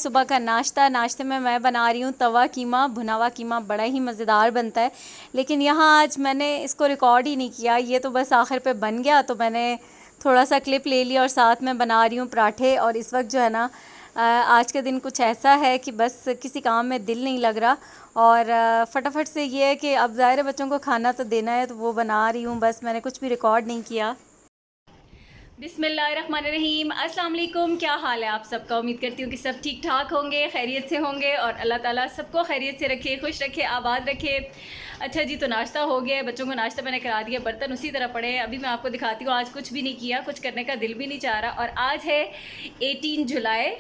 सुबह का नाश्ते में मैं बना रही हूँ तवा कीमा। भुना हुआ कीमा बड़ा ही मज़ेदार बनता है, लेकिन यहाँ आज मैंने इसको रिकॉर्ड ही नहीं किया। ये तो बस आखिर पे बन गया तो मैंने थोड़ा सा क्लिप ले लिया और साथ में बना रही हूँ पराठे। और इस वक्त जो है ना आज का दिन कुछ ऐसा है कि बस किसी काम में दिल नहीं लग रहा, और फटाफट से ये है कि अब ज़ाहिर है बच्चों को खाना तो देना है, तो वो बना रही हूँ। बस मैंने कुछ भी रिकॉर्ड नहीं किया। बिस्मिल्लाहिर्रहमानिर्रहीम, अस्सलाम वालेकुम। क्या हाल है आप सबका? उम्मीद करती हूँ कि सब ठीक ठाक होंगे, खैरियत से होंगे, और अल्लाह ताला सबको खैरियत से रखे, खुश रखे, आबाद रखे। अच्छा जी, तो नाश्ता हो गया, बच्चों को नाश्ता मैंने करा दिया, बर्तन उसी तरह पड़े हैं। अभी मैं आपको दिखाती हूँ, आज कुछ भी नहीं किया, कुछ करने का दिल भी नहीं चाह रहा। और आज है 18 जुलाई,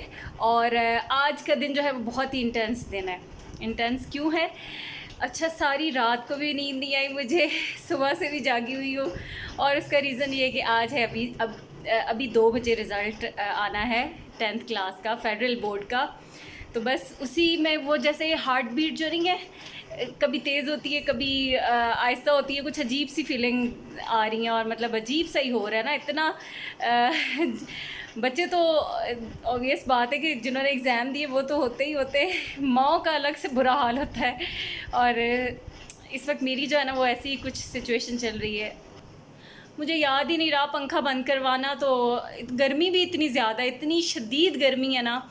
और आज का दिन जो है वो बहुत ही इंटेंस दिन है। इंटेंस क्यों है? अच्छा, सारी रात को भी नींद नहीं आई मुझे, सुबह से भी जागी हुई हूँ, और उसका रीज़न ये है कि आज है अभी 2 बजे रिज़ल्ट आना है 10th क्लास का, फेडरल बोर्ड का। तो बस उसी में वो जैसे हार्ट बीट जो नहीं है, कभी तेज़ होती है, कभी आहिस्ता होती है, कुछ अजीब सी फीलिंग आ रही है, और मतलब अजीब सा ही हो रहा है ना इतना। बच्चे तो ऑब्वियस बात है कि जिन्होंने एग्ज़ाम दिए वो तो होते ही होते हैं, माओ का अलग से बुरा हाल होता है। और इस वक्त मेरी जो है ना वो ऐसी कुछ सिचुएशन चल रही है, मुझे याद ही नहीं रहा पंखा बंद करवाना। तो गर्मी भी इतनी ज़्यादा, इतनी शदीद गर्मी है ना।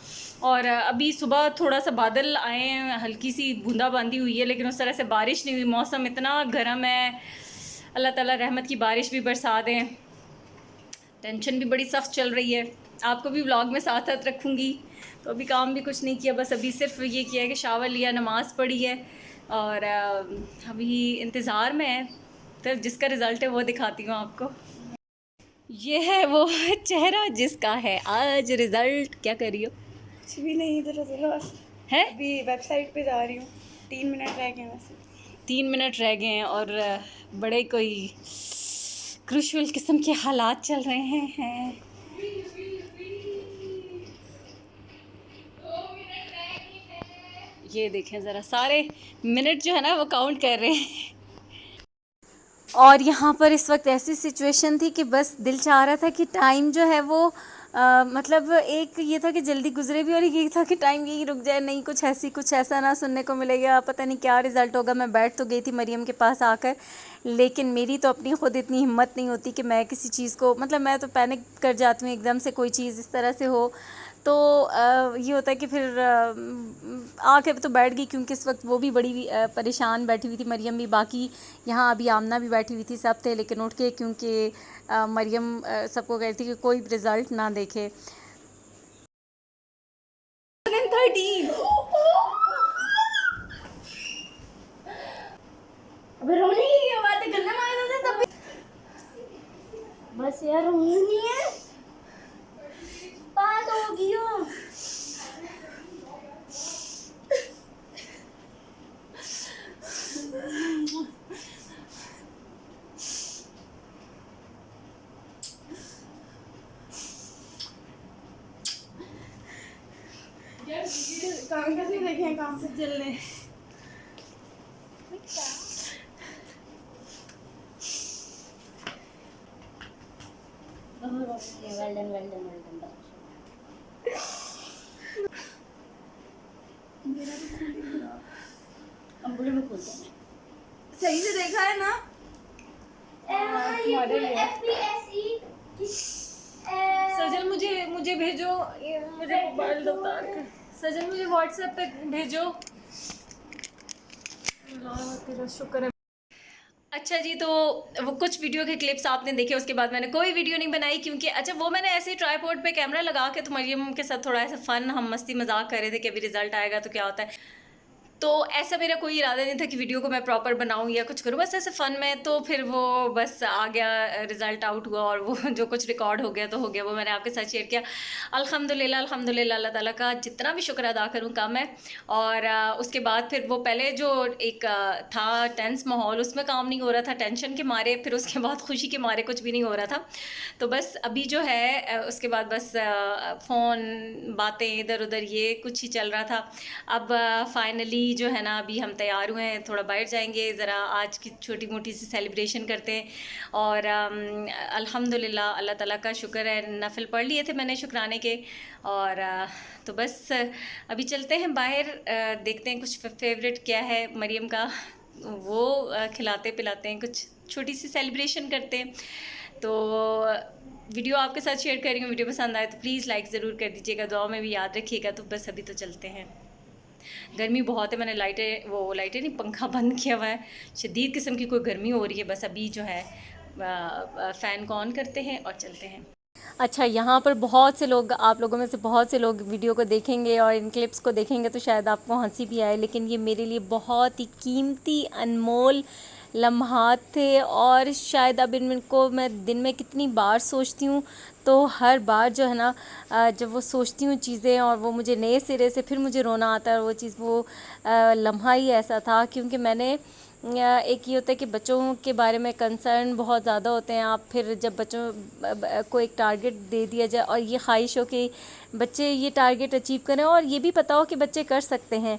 और अभी सुबह थोड़ा सा बादल आए हैं, हल्की सी बूंदाबांदी हुई है, लेकिन उस तरह से बारिश नहीं हुई। मौसम इतना गर्म है, अल्लाह ताला रहमत की बारिश भी बरसा दें। टेंशन भी बड़ी सख्त चल रही है, आपको भी व्लॉग में साथ साथ रखूँगी। तो अभी काम भी कुछ नहीं किया, बस अभी सिर्फ ये किया है कि शावर लिया, नमाज़ पढ़ी है, और अभी इंतज़ार में है, तो जिसका रिज़ल्ट है वो दिखाती हूँ आपको। ये है वो चेहरा जिसका है आज रिज़ल्ट। क्या कर रही हो? कुछ भी नहीं, इधर उधर है। अभी वेबसाइट पे जा रही हूँ, 3 मिनट रह गए वैसे। 3 मिनट रह गए हैं, और बड़े कोई क्रूशल किस्म के हालात चल रहे हैं। ये देखें ज़रा, सारे मिनट जो है ना वो काउंट कर रहे हैं। और यहाँ पर इस वक्त ऐसी सिचुएशन थी कि बस दिल चाह रहा था कि टाइम जो है वो मतलब एक ये था कि जल्दी गुजरे भी, और एक ये था कि टाइम यही रुक जाए, नहीं कुछ ऐसा ना सुनने को मिलेगा, पता नहीं क्या रिज़ल्ट होगा। मैं बैठ तो गई थी मरियम के पास आकर, लेकिन मेरी तो अपनी खुद इतनी हिम्मत नहीं होती कि मैं किसी चीज़ को, मतलब मैं तो पैनिक कर जाती हूँ एकदम से, कोई चीज़ इस तरह से हो तो ये होता है कि फिर आके तो बैठ गई, क्योंकि इस वक्त वो भी बड़ी परेशान बैठी हुई थी, मरियम भी, बाकी यहाँ अभी आमना भी बैठी हुई थी, सब थे, लेकिन उठ के, क्योंकि मरियम सबको कहती थी कि कोई रिज़ल्ट ना देखे। 13। अबे रोने की क्या बात है, गन्ने मार देते तब भी। बस यार, रोना नहीं है, बात होगी हो। काम कैसे देखे, काम से जलने। सही से देखा है ना? सजल मुझे भेजो, मुझे मोबाइल दो उतार कर। सजल मुझे व्हाट्सएप पे भेजो। तेरा शुक्र है। अच्छा जी, तो वो कुछ वीडियो के क्लिप्स आपने देखे, उसके बाद मैंने कोई वीडियो नहीं बनाई, क्योंकि अच्छा वो मैंने ऐसे ही ट्राईपॉड पे कैमरा लगा के तो मरियम के साथ थोड़ा ऐसा फ़न, हम मस्ती मजाक कर रहे थे कि अभी रिज़ल्ट आएगा तो क्या होता है। तो ऐसा मेरा कोई इरादा नहीं था कि वीडियो को मैं प्रॉपर बनाऊं या कुछ करूं, बस ऐसे फ़न में। तो फिर वो बस आ गया, रिज़ल्ट आउट हुआ, और वो जो कुछ रिकॉर्ड हो गया तो हो गया, वो मैंने आपके साथ शेयर किया। अल्हम्दुलिल्लाह अल्हम्दुलिल्लाह, अल्लाह ताला का जितना भी शुक्र अदा करूं कम है। और उसके बाद फिर वो पहले जो एक था टेंस माहौल, उसमें काम नहीं हो रहा था टेंशन के मारे, फिर उसके बाद खुशी के मारे कुछ भी नहीं हो रहा था। तो बस अभी जो है उसके बाद बस फ़ोन, बातें इधर उधर, ये कुछ ही चल रहा था। अब फाइनली जो है ना अभी हम तैयार हुए हैं, थोड़ा बाहर जाएंगे, ज़रा आज की छोटी मोटी सी सेलिब्रेशन करते हैं। और अल्हम्दुलिल्लाह अल्लाह ताला का शुक्र है, नफल पढ़ लिए थे मैंने शुक्राने के। और तो बस अभी चलते हैं बाहर, देखते हैं कुछ फेवरेट क्या है मरियम का, वो खिलाते पिलाते हैं, कुछ छोटी सी सेलिब्रेशन करते हैं। तो वीडियो आपके साथ शेयर कर रही हूँ, वीडियो पसंद आए तो प्लीज़ लाइक ज़रूर कर दीजिएगा, दुआ में भी याद रखिएगा। तो बस अभी तो चलते हैं, गर्मी बहुत है, मैंने लाइटें नहीं, पंखा बंद किया हुआ है, शदीद किस्म की कोई गर्मी हो रही है। बस अभी जो है फ़ैन को ऑन करते हैं और चलते हैं। अच्छा, यहाँ पर बहुत से लोग, आप लोगों में से बहुत से लोग वीडियो को देखेंगे और इन क्लिप्स को देखेंगे तो शायद आपको हंसी भी आए, लेकिन ये मेरे लिए बहुत ही कीमती अनमोल लम्हात थे। और शायद अब इनको मैं दिन में कितनी बार सोचती हूँ, तो हर बार जो है ना जब वो सोचती हूँ चीज़ें और वो मुझे नए सिरे से फिर मुझे रोना आता है। वो चीज़, वो लम्हा ही ऐसा था, क्योंकि मैंने एक ये होता है कि बच्चों के बारे में कंसर्न बहुत ज़्यादा होते हैं। आप फिर जब बच्चों को एक टारगेट दे दिया जाए और ये ख्वाहिश हो कि बच्चे ये टारगेट अचीव करें, और ये भी पता हो कि बच्चे कर सकते हैं,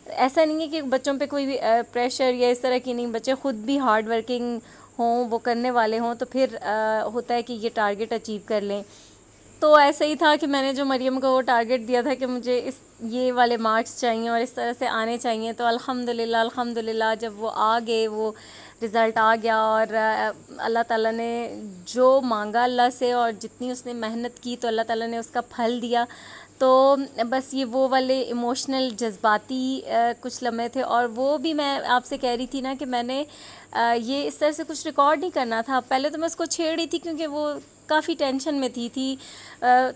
ऐसा नहीं है कि बच्चों पे कोई भी प्रेशर या इस तरह की नहीं, बच्चे ख़ुद भी हार्ड वर्किंग हों, वो करने वाले हों, तो फिर होता है कि ये टारगेट अचीव कर लें। तो ऐसा ही था कि मैंने जो मरियम को वो टारगेट दिया था कि मुझे ये वाले मार्क्स चाहिए और इस तरह से आने चाहिए, तो अल्हम्दुलिल्लाह जब वो आ गए, वो रिज़ल्ट आ गया, और अल्लाह ताला ने जो मांगा अल्लाह से और जितनी उसने मेहनत की तो अल्लाह ताला ने उसका फल दिया। तो बस ये वो वाले इमोशनल जज्बाती कुछ लम्हे थे। और वो भी मैं आपसे कह रही थी ना कि मैंने ये इस तरह से कुछ रिकॉर्ड नहीं करना था। पहले तो मैं उसको छेड़ रही थी क्योंकि वो काफ़ी टेंशन में थी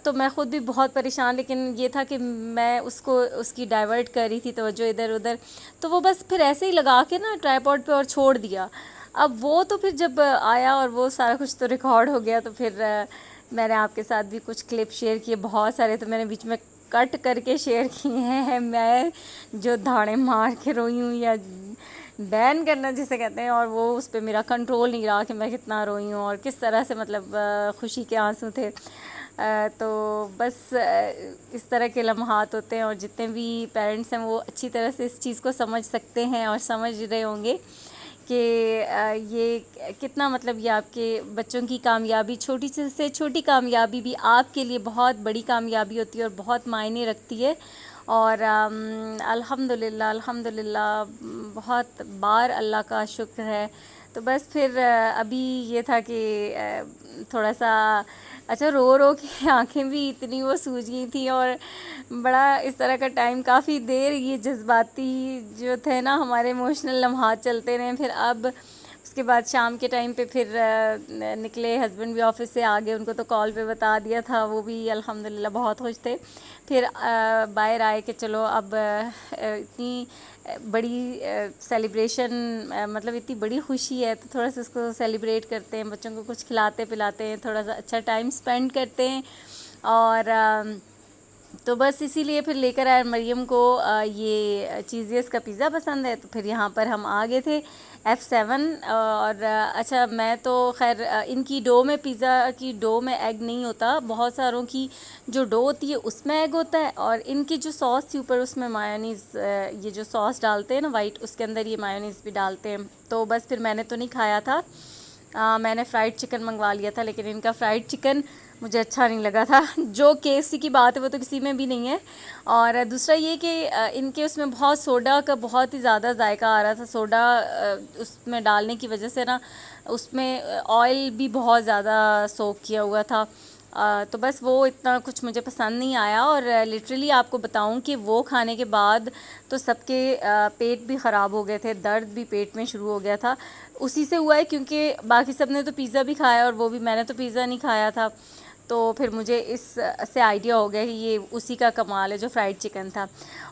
तो मैं ख़ुद भी बहुत परेशान, लेकिन ये था कि मैं उसकी डाइवर्ट कर रही थी तवज्जो इधर उधर, तो वो बस फिर ऐसे ही लगा के ना ट्राइपॉड पे और छोड़ दिया। अब वो तो फिर जब आया और वो सारा कुछ तो रिकॉर्ड हो गया, तो फिर मैंने आपके साथ भी कुछ क्लिप शेयर किए, बहुत सारे तो मैंने बीच में कट करके शेयर किए हैं, मैं जो धाड़े मार के रोई हूँ या बैन करना जिसे कहते हैं, और वो उस पर मेरा कंट्रोल नहीं रहा कि मैं कितना रोई हूँ और किस तरह से, मतलब खुशी के आंसू थे। तो बस इस तरह के लम्हात होते हैं, और जितने भी पेरेंट्स हैं वो अच्छी तरह से इस चीज़ को समझ सकते हैं और समझ रहे होंगे कि ये कितना, मतलब ये आपके बच्चों की कामयाबी, छोटी से छोटी कामयाबी भी आपके लिए बहुत बड़ी कामयाबी होती है और बहुत मायने रखती है। और अल्हम्दुलिल्लाह बहुत बार अल्लाह का शुक्र है। तो बस फिर अभी ये था कि थोड़ा सा अच्छा रो के आंखें भी इतनी वो सूज गई थी, और बड़ा इस तरह का टाइम, काफ़ी देर ये जज्बाती जो थे ना हमारे इमोशनल लम्हात चलते रहे। फिर अब उसके बाद शाम के टाइम पे फिर निकले, हस्बैंड भी ऑफिस से आ गए, उनको तो कॉल पे बता दिया था, वो भी अल्हम्दुलिल्लाह बहुत खुश थे। फिर बाहर आए कि चलो अब इतनी बड़ी सेलिब्रेशन, मतलब इतनी बड़ी खुशी है तो थोड़ा सा इसको सेलिब्रेट करते हैं, बच्चों को कुछ खिलाते पिलाते हैं, थोड़ा सा अच्छा टाइम स्पेंड करते हैं। और तो बस इसीलिए फिर लेकर आए मरियम को ये चीज़ेस का पिज़्ज़ा पसंद है, तो फिर यहाँ पर हम आ गए थे F7। और अच्छा, मैं तो खैर इनकी डो में, पिज़्ज़ा की डो में एग नहीं होता, बहुत सारों की जो डो होती है उसमें एग होता है, और इनकी जो सॉस थी ऊपर उसमें मायोनीज़, ये जो सॉस डालते हैं ना वाइट, उसके अंदर ये मायोनीज़ भी डालते हैं। तो बस फिर मैंने तो नहीं खाया था, मैंने फ़्राइड चिकन मंगवा लिया था, लेकिन इनका फ़्राइड चिकन मुझे अच्छा नहीं लगा था। जो KFC की बात है वो तो किसी में भी नहीं है। और दूसरा ये कि इनके उसमें बहुत सोडा का बहुत ही ज़्यादा जायका आ रहा था, सोडा उसमें डालने की वजह से ना उसमें ऑयल भी बहुत ज़्यादा सोक किया हुआ था। तो बस वो इतना कुछ मुझे पसंद नहीं आया। और लिटरली आपको बताऊं कि वो खाने के बाद तो सबके पेट भी ख़राब हो गए थे, दर्द भी पेट में शुरू हो गया था। उसी से हुआ है क्योंकि बाकी सब ने तो पिज़्ज़ा भी खाया और वो भी, मैंने तो पिज़्ज़ा नहीं खाया था, तो फिर मुझे इस से आइडिया हो गया कि ये उसी का कमाल है जो फ्राइड चिकन था।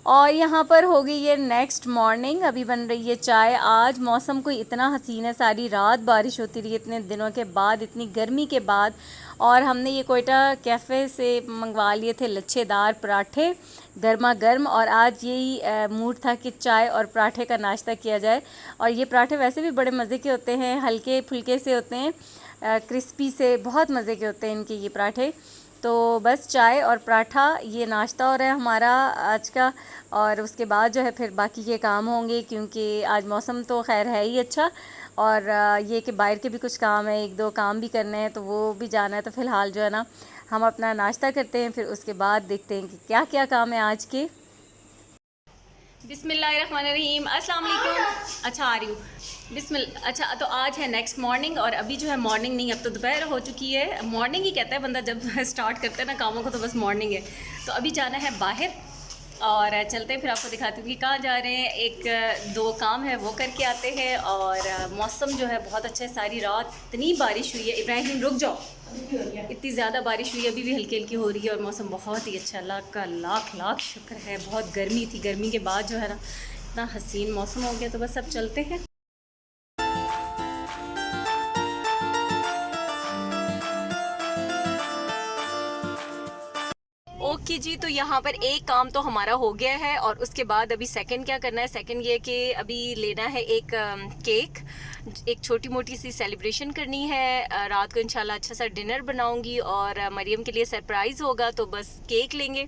और यहाँ पर हो गई ये नेक्स्ट मॉर्निंग, अभी बन रही है चाय। आज मौसम कोई इतना हसीन है, सारी रात बारिश होती रही इतने दिनों के बाद, इतनी गर्मी के बाद। और हमने ये कोयटा कैफ़े से मंगवा लिए थे लच्छेदार पराठे गर्मा गर्म, और आज यही मूड था कि चाय और पराठे का नाश्ता किया जाए। और ये पराठे वैसे भी बड़े मज़े के होते हैं, हल्के फुल्के से होते हैं, क्रिस्पी से, बहुत मज़े के होते हैं इनके ये पराठे। तो बस चाय और पराठा ये नाश्ता हो रहा है हमारा आज का। और उसके बाद जो है फिर बाकी के काम होंगे, क्योंकि आज मौसम तो खैर है ही अच्छा। और ये कि बाहर के भी कुछ काम है, एक दो काम भी करने हैं, तो वो भी जाना है। तो फ़िलहाल जो है ना हम अपना नाश्ता करते हैं, फिर उसके बाद देखते हैं कि क्या क्या काम है आज के। बिस्मिल्लाहिर्रहमानिर्रहीम, अस्सलाम वालेकुम। अच्छा आ रही हूँ। अच्छा, तो आज है नेक्स्ट मॉर्निंग, और अभी जो है मॉर्निंग नहीं, अब तो दोपहर हो चुकी है। मॉर्निंग ही कहता है बंदा जब स्टार्ट करता है ना कामों को, तो बस मॉर्निंग है। तो अभी जाना है बाहर और चलते हैं, फिर आपको दिखाती हूँ कि कहाँ जा रहे हैं। एक दो काम है वो करके आते हैं। और मौसम जो है बहुत अच्छा है, सारी रात इतनी बारिश हुई है। इब्राहिम रुक जाओ, इतनी ज़्यादा बारिश हुई है, अभी भी हल्की हल्की हो रही है, और मौसम बहुत ही अच्छा। अल्लाह का लाख लाख शुक्र है। बहुत गर्मी थी, गर्मी के बाद जो है ना इतना हसीन मौसम हो गया। तो बस अब चलते हैं। ओके जी, तो यहाँ पर एक काम तो हमारा हो गया है, और उसके बाद अभी सेकंड क्या करना है। सेकंड ये कि अभी लेना है एक केक, एक छोटी मोटी सी सेलिब्रेशन करनी है। रात को इंशाल्लाह अच्छा सा डिनर बनाऊंगी, और मरियम के लिए सरप्राइज़ होगा, तो बस केक लेंगे।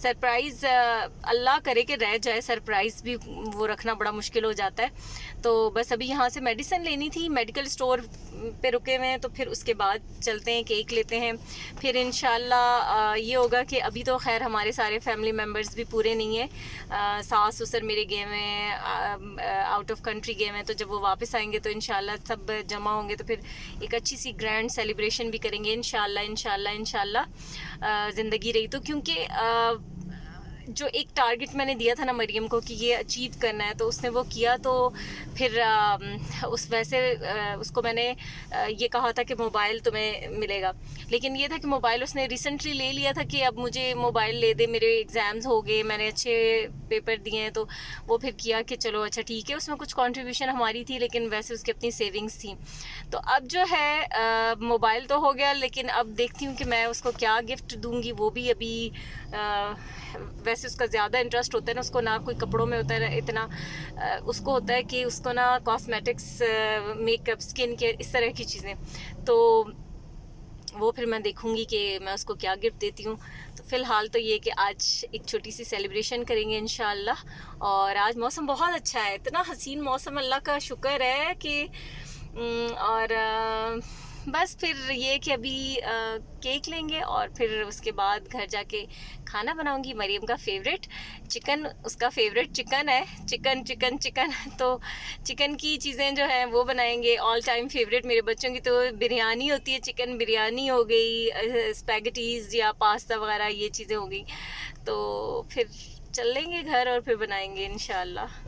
सरप्राइज़ अल्लाह करे कि रह जाए, सरप्राइज़ भी वो रखना बड़ा मुश्किल हो जाता है। तो बस अभी यहाँ से मेडिसिन लेनी थी, मेडिकल स्टोर पे रुके हुए हैं, तो फिर उसके बाद चलते हैं, केक लेते हैं। फिर इंशाल्लाह ये होगा कि अभी तो खैर हमारे सारे फैमिली मेम्बर्स भी पूरे नहीं हैं। सास ससुर मेरे गए हुए हैं, आउट ऑफ कंट्री गए हुए हैं, तो जब वो वापस आएंगे तो इंशाल्लाह सब जमा होंगे, तो फिर एक अच्छी सी ग्रैंड सेलिब्रेशन भी करेंगे इंशाल्लाह इंशाल्लाह इंशाल्लाह। ज़िंदगी रही तो, क्योंकि जो एक टारगेट मैंने दिया था ना मरियम को कि ये अचीव करना है, तो उसने वो किया। तो फिर उस वैसे उसको मैंने ये कहा था कि मोबाइल तुम्हें मिलेगा, लेकिन ये था कि मोबाइल उसने रिसेंटली ले लिया था कि अब मुझे मोबाइल ले दे, मेरे एग्ज़ाम्स हो गए, मैंने अच्छे पेपर दिए हैं। तो वो फिर किया कि चलो अच्छा ठीक है, उसमें कुछ कंट्रीब्यूशन हमारी थी, लेकिन वैसे उसकी अपनी सेविंग्स थी। तो अब जो है मोबाइल तो हो गया, लेकिन अब देखती हूँ कि मैं उसको क्या गिफ्ट दूँगी। वो भी अभी वैसे उसका ज़्यादा इंटरेस्ट होता है ना, उसको ना कोई कपड़ों में होता है इतना, उसको होता है कि उसको ना कॉस्मेटिक्स, मेकअप, स्किन केयर, इस तरह की चीज़ें। तो वो फिर मैं देखूँगी कि मैं उसको क्या गिफ्ट देती हूँ। तो फ़िलहाल तो ये कि आज एक छोटी सी सेलिब्रेशन करेंगे इंशाल्लाह। और आज मौसम बहुत अच्छा है, इतना हसीन मौसम, अल्लाह का शुक्र है कि और बस फिर ये कि अभी केक लेंगे, और फिर उसके बाद घर जाके खाना बनाऊंगी। मरियम का फेवरेट चिकन, उसका फेवरेट चिकन है, चिकन चिकन चिकन। तो चिकन की चीज़ें जो हैं वो बनाएंगे। ऑल टाइम फेवरेट मेरे बच्चों की तो बिरयानी होती है, चिकन बिरयानी हो गई, स्पैगेटीज़ या पास्ता वगैरह ये चीज़ें हो गई। तो फिर चलेंगे घर और फिर बनाएंगे इंशाल्लाह।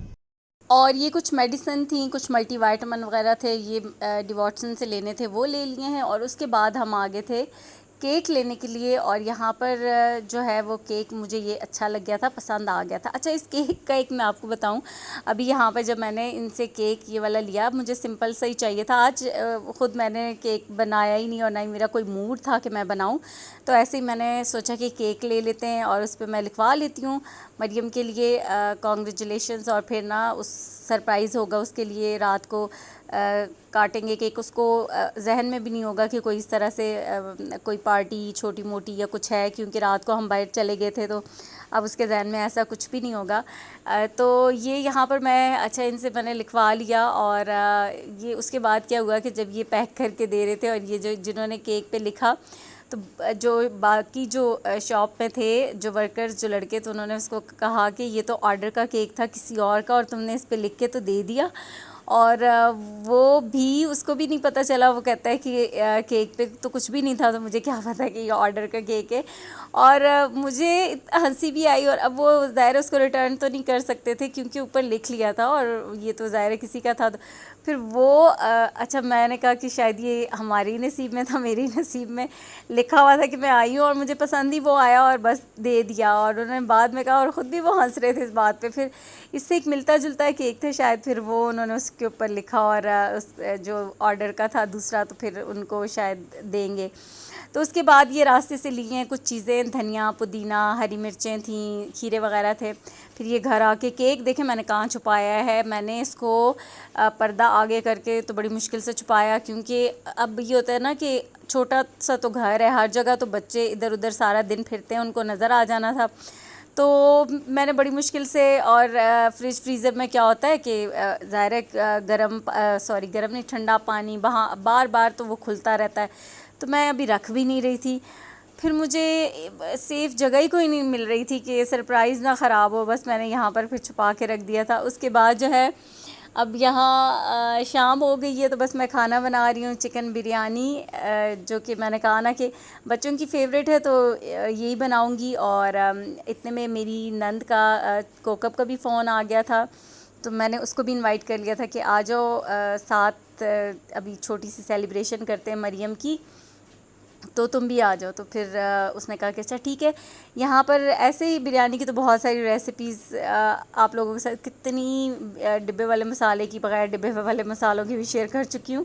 और ये कुछ मेडिसिन थी, कुछ मल्टीविटामिन वगैरह थे, ये डिवॉट्सन से लेने थे, वो ले लिए हैं। और उसके बाद हम आगे थे केक लेने के लिए, और यहाँ पर जो है वो केक मुझे ये अच्छा लग गया था, पसंद आ गया था। अच्छा, इस केक का एक मैं आपको बताऊँ, अभी यहाँ पर जब मैंने इनसे केक ये वाला लिया, मुझे सिंपल सा ही चाहिए था। आज ख़ुद मैंने केक बनाया ही नहीं, और ना ही मेरा कोई मूड था कि मैं बनाऊँ। तो ऐसे ही मैंने सोचा कि केक ले लेते हैं, और उस पर मैं लिखवा लेती हूँ मरियम के लिए कॉन्ग्रेचुलेशंस। और फिर ना उस सरप्राइज़ होगा उसके लिए, रात को काटेंगे केक। उसको जहन में भी नहीं होगा कि कोई इस तरह से कोई पार्टी छोटी मोटी या कुछ है, क्योंकि रात को हम बाहर चले गए थे, तो अब उसके जहन में ऐसा कुछ भी नहीं होगा। तो ये यहाँ पर मैं अच्छा इनसे मैंने लिखवा लिया। और ये उसके बाद क्या हुआ कि जब ये पैक करके दे रहे थे, और ये जो जिन्होंने केक पे लिखा, तो जो बाकी जो शॉप में थे जो वर्कर्स, जो लड़के, तो उन्होंने उसको कहा कि ये तो ऑर्डर का केक था किसी और का, और तुमने इस पे लिख के तो दे दिया। और वो भी, उसको भी नहीं पता चला। वो कहता है कि केक पे तो कुछ भी नहीं था, तो मुझे क्या पता कि ये ऑर्डर का केक है। और मुझे हंसी भी आई। और अब वो ज़ाहिर उसको रिटर्न तो नहीं कर सकते थे, क्योंकि ऊपर लिख लिया था, और ये तो ज़ाहिर किसी का था। तो फिर वो अच्छा, मैंने कहा कि शायद ये हमारी नसीब में था, मेरी नसीब में लिखा हुआ था कि मैं आई हूँ, और मुझे पसंद ही वो आया, और बस दे दिया। और उन्होंने बाद में कहा, और ख़ुद भी वो हंस रहे थे इस बात पे। फिर इससे एक मिलता जुलता केक था शायद, फिर वो उन्होंने उसके ऊपर लिखा, और उस जो ऑर्डर का था दूसरा, तो फिर उनको शायद देंगे। तो उसके बाद ये रास्ते से लिए हैं कुछ चीज़ें, धनिया, पुदीना, हरी मिर्चें थीं, खीरे वगैरह थे। फिर ये घर आके केक देखें मैंने कहाँ छुपाया है। मैंने इसको पर्दा आगे करके तो बड़ी मुश्किल से छुपाया, क्योंकि अब ये होता है ना कि छोटा सा तो घर है, हर जगह तो बच्चे इधर उधर सारा दिन फिरते हैं, उनको नज़र आ जाना था। तो मैंने बड़ी मुश्किल से, और फ्रीज़र में क्या होता है कि ज़ाहिर है गर्म नहीं, ठंडा पानी बार बार तो वो खुलता रहता है, तो मैं अभी रख भी नहीं रही थी। फिर मुझे सेफ़ जगह ही कोई नहीं मिल रही थी कि सरप्राइज़ ना ख़राब हो, बस मैंने यहाँ पर फिर छुपा के रख दिया था। उसके बाद जो है अब यहाँ शाम हो गई है, तो बस मैं खाना बना रही हूँ चिकन बिरयानी, जो कि मैंने कहा ना कि बच्चों की फ़ेवरेट है, तो यही बनाऊँगी। और इतने में मेरी नंद का कोकब का भी फ़ोन आ गया था, तो मैंने उसको भी इनवाइट कर लिया था कि आ जाओ, साथ अभी छोटी सी सेलिब्रेशन करते हैं मरियम की, तो तुम भी आ जाओ। तो फिर उसने कहा कि अच्छा ठीक है। यहाँ पर ऐसे ही बिरयानी की तो बहुत सारी रेसिपीज़ आप लोगों के साथ कितनी डिब्बे वाले मसाले की, बगैर डिब्बे वाले मसालों की भी शेयर कर चुकी हूँ।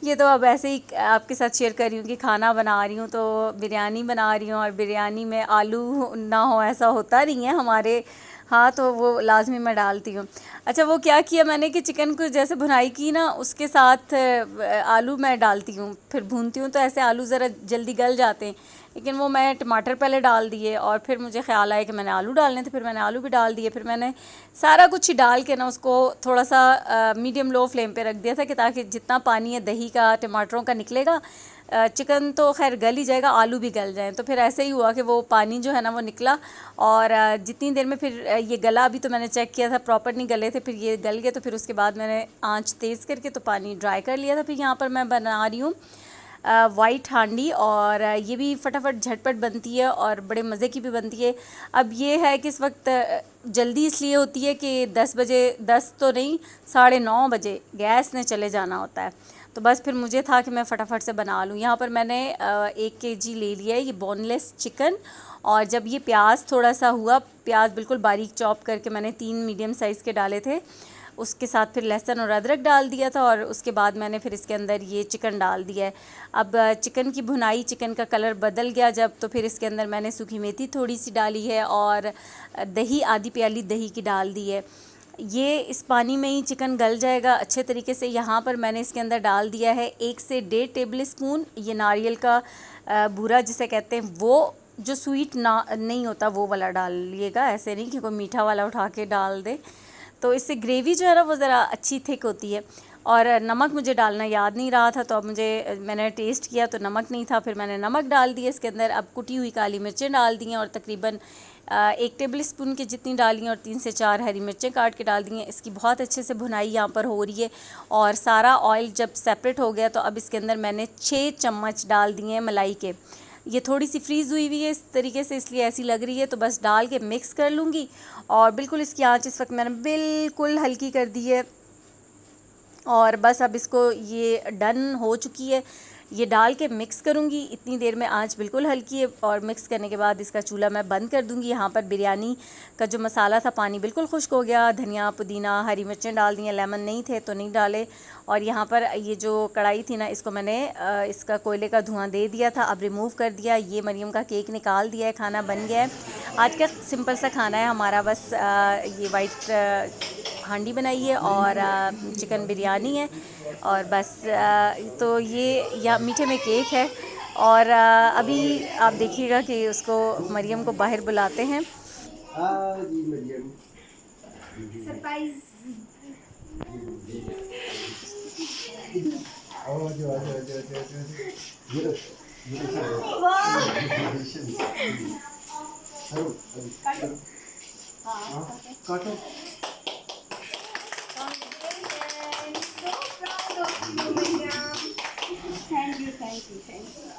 ये तो अब ऐसे ही आपके साथ शेयर कर रही हूँ कि खाना बना रही हूँ, तो बिरयानी बना रही हूँ, और बिरयानी में आलू ना हो ऐसा होता नहीं है हमारे, हाँ, तो वो लाजमी मैं डालती हूँ। अच्छा, वो क्या किया मैंने कि चिकन को जैसे भुनाई की ना, उसके साथ आलू मैं डालती हूँ, फिर भूनती हूँ, तो ऐसे आलू ज़रा जल्दी गल जाते हैं। लेकिन वो मैं टमाटर पहले डाल दिए, और फिर मुझे ख़्याल आया कि मैंने आलू डालने थे, फिर मैंने आलू भी डाल दिए। फिर मैंने सारा कुछ ही डाल के ना उसको थोड़ा सा मीडियम लो फ्लेम पे रख दिया था, कि ताकि जितना पानी है दही का, टमाटरों का निकलेगा, चिकन तो खैर गल ही जाएगा, आलू भी गल जाएँ। तो फिर ऐसे ही हुआ कि वो पानी जो है ना वो निकला, और जितनी देर में फिर ये गला, अभी तो मैंने चेक किया था प्रॉपर नहीं गले थे, फिर ये गल गए। तो फिर उसके बाद मैंने आंच तेज़ करके तो पानी ड्राई कर लिया था। फिर यहाँ पर मैं बना रही हूँ वाइट हांडी, और ये भी फटाफट झटपट बनती है और बड़े मज़े की भी बनती है। अब ये है कि इस वक्त जल्दी इसलिए होती है कि 10 बजे, 10 तो नहीं, 9:30 बजे गैस ने चले जाना होता है, तो बस फिर मुझे था कि मैं फ़टाफट से बना लूँ। यहाँ पर मैंने 1 kg ले लिया है ये बोनलेस चिकन, और जब ये प्याज थोड़ा सा हुआ, प्याज बिल्कुल बारीक चॉप करके मैंने 3 मीडियम साइज़ के डाले थे, उसके साथ फिर लहसुन और अदरक डाल दिया था, और उसके बाद मैंने फिर इसके अंदर ये चिकन डाल दिया है। अब चिकन की भुनाई, चिकन का कलर बदल गया जब, तो फिर इसके अंदर मैंने सूखी मेथी थोड़ी सी डाली है, और दही, आधी प्याली दही की डाल दी है। ये इस पानी में ही चिकन गल जाएगा अच्छे तरीके से। यहाँ पर मैंने इसके अंदर डाल दिया है 1 से 1.5 टेबल स्पून ये नारियल का बूरा जिसे कहते हैं, वो जो स्वीट ना नहीं होता वो वाला डालिएगा, ऐसे नहीं कि कोई मीठा वाला उठा के डाल दे, तो इससे ग्रेवी जो है ना वो ज़रा अच्छी थिक होती है। और नमक मुझे डालना याद नहीं रहा था, तो अब मैंने टेस्ट किया तो नमक नहीं था, फिर मैंने नमक डाल दिया इसके अंदर। अब कुटी हुई काली मिर्चें डाल दी हैं, और तकरीबन 1 टेबल स्पून की जितनी डाली हैं, और 3 से 4 हरी मिर्चें काट के डाल दी हैं। इसकी बहुत अच्छे से भुनाई यहाँ पर हो रही है, और सारा ऑयल जब सेपरेट हो गया, तो अब इसके अंदर मैंने 6 चम्मच डाल दिए हैं मलाई के। ये थोड़ी सी फ्रीज़ हुई हुई है इस तरीके से, इसलिए ऐसी लग रही है, तो बस डाल के मिक्स कर लूँगी। और बिल्कुल इसकी आंच इस वक्त मैंने बिल्कुल हल्की कर दी है, और बस अब इसको, ये डन हो चुकी है, ये डाल के मिक्स करूँगी। इतनी देर में आंच बिल्कुल हल्की है, और मिक्स करने के बाद इसका चूल्हा मैं बंद कर दूँगी। यहाँ पर बिरयानी का जो मसाला था, पानी बिल्कुल खुश्क हो गया, धनिया, पुदीना, हरी मिर्चें डाल दी हैं, लेमन नहीं थे तो नहीं डाले। और यहाँ पर ये जो कढ़ाई थी ना, इसको मैंने इसका कोयले का धुआं दे दिया था, अब रिमूव कर दिया। ये मरियम का केक निकाल दिया है, खाना बन गया है। आज का सिंपल सा खाना है हमारा, बस ये वाइट हांडी बनाई है, और चिकन बिरयानी है, और बस तो ये या मीठे में केक है। और अभी आप देखिएगा कि उसको, मरियम को बाहर बुलाते हैं। सरप्राइज। काटो। Thank you, thank you, thank you.